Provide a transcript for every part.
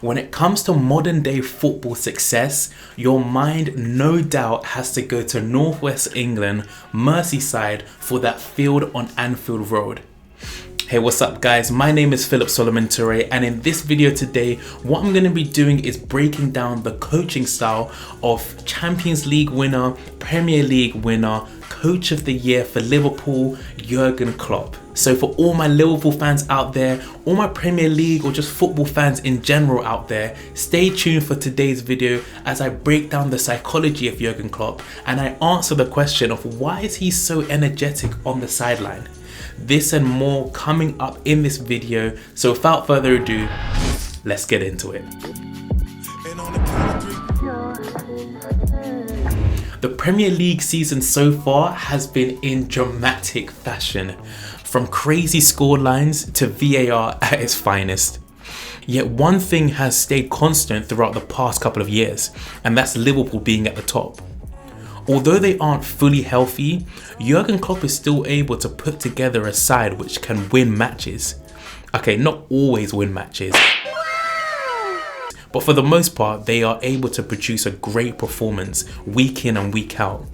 When it comes to modern day football success, your mind no doubt has to go to Northwest England, Merseyside, for that field on Anfield Road. Hey, what's up guys? My name is Solomon-Turay, and in this video today, what I'm going to be doing is breaking down the coaching style of Champions League winner, Premier League winner, Coach of the Year for Liverpool, Jurgen Klopp. So for all my Liverpool fans out there, all my Premier League or just football fans in general out there, stay tuned for today's video as I break down the psychology of Jurgen Klopp and I answer the question of why is he so energetic on the sideline. This and more coming up in this video, so without further ado, let's get into it. The Premier League season so far has been in dramatic fashion, from crazy scorelines to VAR at its finest. Yet one thing has stayed constant throughout the past couple of years, and that's Liverpool being at the top. Although they aren't fully healthy, Jurgen Klopp is still able to put together a side which can win matches. Okay, not always win matches, but for the most part, they are able to produce a great performance week in and week out.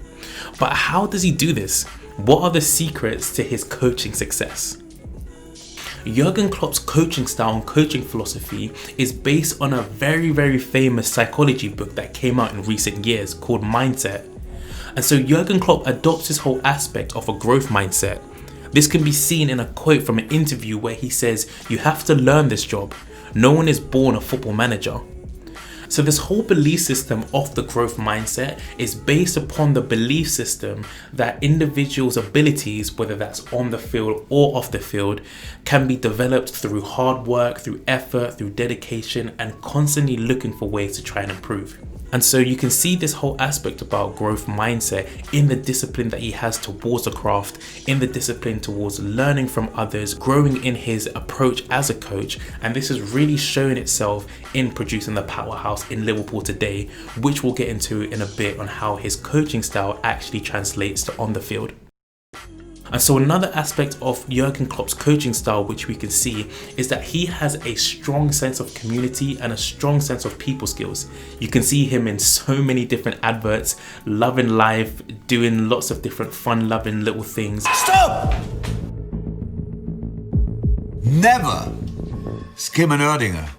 But how does he do this? What are the secrets to his coaching success? Jurgen Klopp's coaching style and coaching philosophy is based on a very famous psychology book that came out in recent years called Mindset. And so Jurgen Klopp adopts this whole aspect of a growth mindset. This can be seen in a quote from an interview where he says, "You have to learn this job. No one is born a football manager." So this whole belief system of the growth mindset is based upon the belief system that individuals' abilities, whether that's on the field or off the field, can be developed through hard work, through effort, through dedication, and constantly looking for ways to try and improve. And so you can see this whole aspect about growth mindset in the discipline that he has towards the craft, in the discipline towards learning from others, growing in his approach as a coach. And this has really shown itself in producing the powerhouse in Liverpool today, which we'll get into in a bit on how his coaching style actually translates to on the field. And so another aspect of Jurgen Klopp's coaching style which we can see is that he has a strong sense of community and a strong sense of people skills. You can see him in so many different adverts, loving life, doing lots of different fun-loving little things. Stop! Never skim an Erdinger.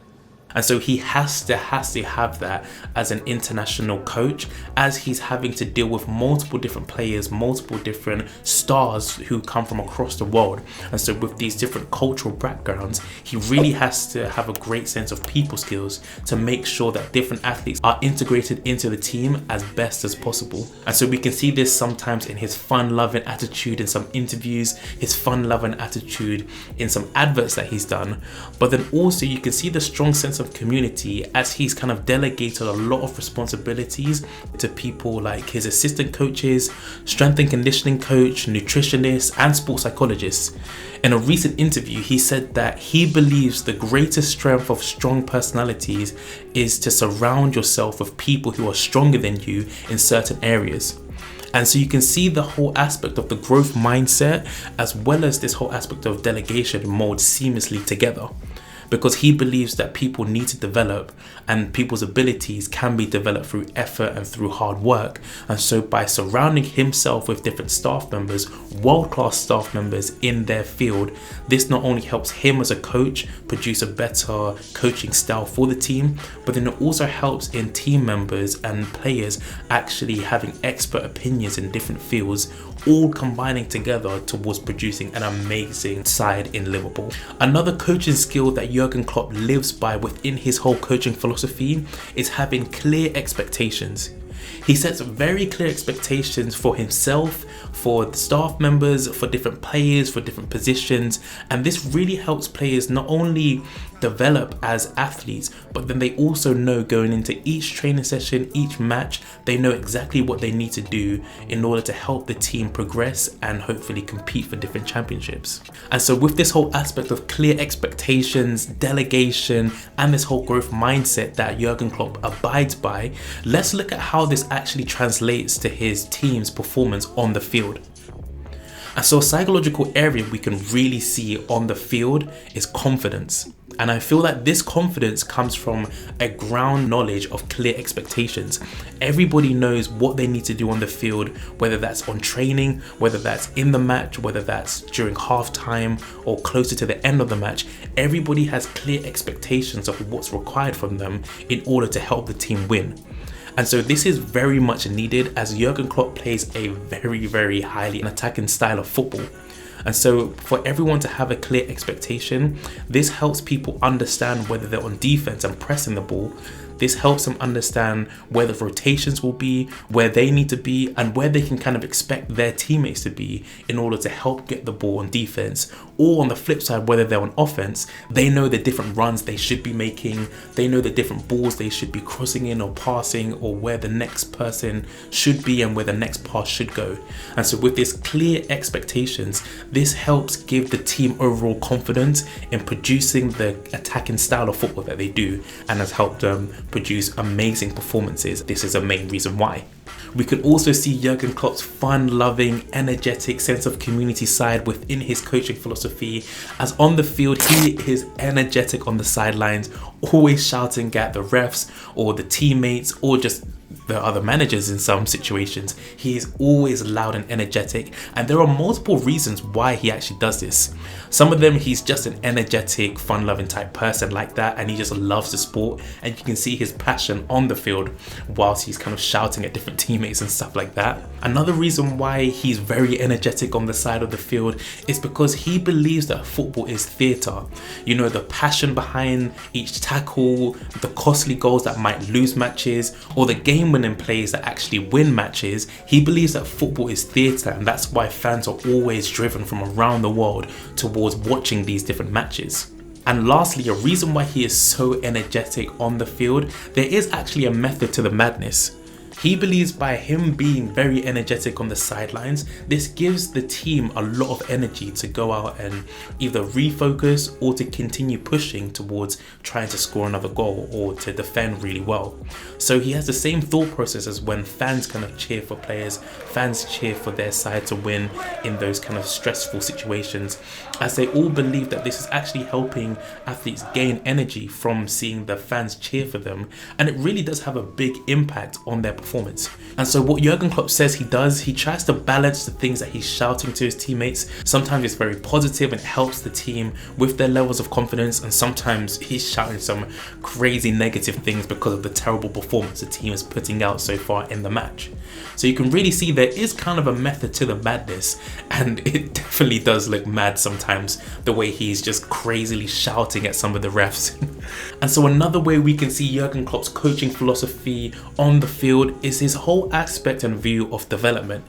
And so he has to have that as an international coach, as he's having to deal with multiple different players, multiple different stars who come from across the world. And so with these different cultural backgrounds, he really has to have a great sense of people skills to make sure that different athletes are integrated into the team as best as possible. And so we can see this sometimes in his fun-loving attitude in some interviews, his fun-loving attitude in some adverts that he's done. But then also you can see the strong sense of community as he's kind of delegated a lot of responsibilities to people like his assistant coaches, strength and conditioning coach, nutritionists, and sports psychologists. In a recent interview, he said that he believes the greatest strength of strong personalities is to surround yourself with people who are stronger than you in certain areas. And so you can see the whole aspect of the growth mindset as well as this whole aspect of delegation mold seamlessly together, because he believes that people need to develop and people's abilities can be developed through effort and through hard work. And so by surrounding himself with different staff members, world-class staff members in their field, this not only helps him as a coach produce a better coaching style for the team, but then it also helps in team members and players actually having expert opinions in different fields, all combining together towards producing an amazing side in Liverpool. Another coaching skill that Jurgen Klopp lives by within his whole coaching philosophy is having clear expectations. He sets very clear expectations for himself, for the staff members, for different players, for different positions, and this really helps players not only develop as athletes, but then they also know going into each training session, each match, they know exactly what they need to do in order to help the team progress and hopefully compete for different championships. And so with this whole aspect of clear expectations, delegation, and this whole growth mindset that Jurgen Klopp abides by, let's look at how this actually translates to his team's performance on the field. And so a psychological area we can really see on the field is confidence. And I feel that this confidence comes from a ground knowledge of clear expectations. Everybody knows what they need to do on the field, whether that's on training, whether that's in the match, whether that's during halftime or closer to the end of the match. Everybody has clear expectations of what's required from them in order to help the team win. And so this is very much needed as Jurgen Klopp plays a very, very highly attacking style of football. And so for everyone to have a clear expectation, this helps people understand whether they're on defense and pressing the ball. This helps them understand where the rotations will be, where they need to be, and where they can kind of expect their teammates to be in order to help get the ball on defense. Or on the flip side, whether they're on offense, they know the different runs they should be making, they know the different balls they should be crossing in or passing, or where the next person should be and where the next pass should go. And so with this clear expectations, this helps give the team overall confidence in producing the attacking style of football that they do, and has helped them produce amazing performances. This is a main reason why. We could also see Jurgen Klopp's fun-loving, energetic sense of community side within his coaching philosophy, as on the field he is energetic on the sidelines, always shouting at the refs or the teammates or just the other managers in some situations. He is always loud and energetic, and there are multiple reasons why he actually does this. Some of them, he's just an energetic, fun-loving type person like that, and he just loves the sport, and you can see his passion on the field whilst he's kind of shouting at different teammates and stuff like that. Another reason why he's very energetic on the side of the field is because he believes that football is theatre. You know, the passion behind each tackle, the costly goals that might lose matches, or the game-winning plays that actually win matches. He believes that football is theatre, and that's why fans are always driven from around the world towards watching these different matches. And lastly, a reason why he is so energetic on the field, there is actually a method to the madness. He believes by him being very energetic on the sidelines, this gives the team a lot of energy to go out and either refocus or to continue pushing towards trying to score another goal or to defend really well. So he has the same thought process as when fans kind of cheer for players, fans cheer for their side to win in those kind of stressful situations, as they all believe that this is actually helping athletes gain energy from seeing the fans cheer for them, and it really does have a big impact on their performance. And so what Jurgen Klopp says he does, he tries to balance the things that he's shouting to his teammates. Sometimes it's very positive and helps the team with their levels of confidence, and sometimes he's shouting some crazy negative things because of the terrible performance the team is putting out so far in the match. So you can really see there is kind of a method to the madness, and it definitely does look mad sometimes, the way he's just crazily shouting at some of the refs. And so another way we can see Jurgen Klopp's coaching philosophy on the field is his whole aspect and view of development.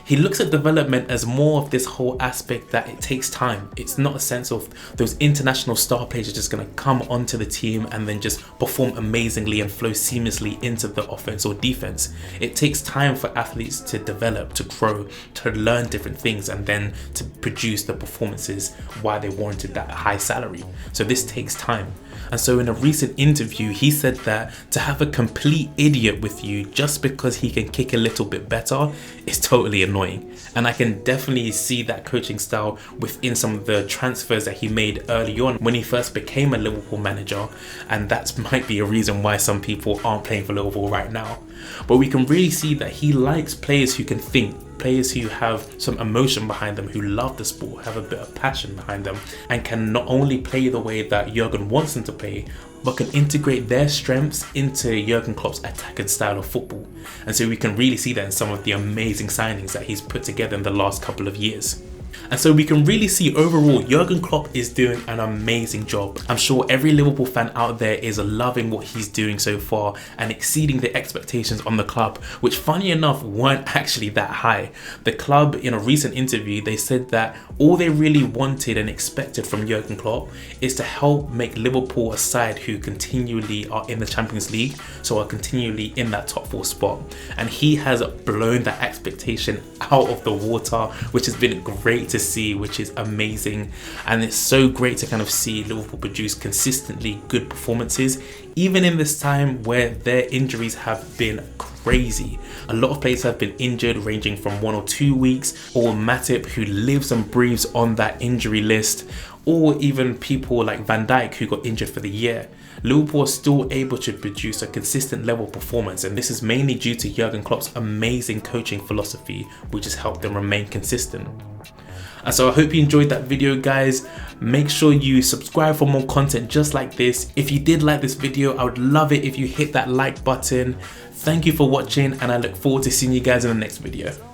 He looks at development as more of this whole aspect that it takes time. It's not a sense of those international star players are just going to come onto the team and then just perform amazingly and flow seamlessly into the offense or defense. It takes time for athletes to develop, to grow, to learn different things, and then to produce the performances why they warranted that high salary. So this takes time. And so in a recent interview, he said that to have a complete idiot with you just because he can kick a little bit better is totally annoying. And I can definitely see that coaching style within some of the transfers that he made early on when he first became a Liverpool manager. And that might be a reason why some people aren't playing for Liverpool right now. But we can really see that he likes players who can think, players who have some emotion behind them, who love the sport, have a bit of passion behind them, and can not only play the way that Jurgen wants them to play, but can integrate their strengths into Jurgen Klopp's attacking style of football. And so we can really see that in some of the amazing signings that he's put together in the last couple of years. And so we can really see overall Jurgen Klopp is doing an amazing job. I'm sure every Liverpool fan out there is loving what he's doing so far and exceeding the expectations on the club, which funny enough weren't actually that high. The club, in a recent interview, they said that all they really wanted and expected from Jurgen Klopp is to help make Liverpool a side who continually are in the Champions League, so are continually in that top 4 spot. And he has blown that expectation out of the water, which has been great to see, which is amazing. And it's so great to kind of see Liverpool produce consistently good performances, even in this time where their injuries have been crazy. A lot of players have been injured, ranging from 1 or 2 weeks, or Matip, who lives and breathes on that injury list. or even people like Van Dijk who got injured for the year, Liverpool are still able to produce a consistent level of performance, and this is mainly due to Jurgen Klopp's amazing coaching philosophy, which has helped them remain consistent. And so I hope you enjoyed that video, guys. Make sure you subscribe for more content just like this. If you did like this video, I would love it if you hit that like button. Thank you for watching, and I look forward to seeing you guys in the next video.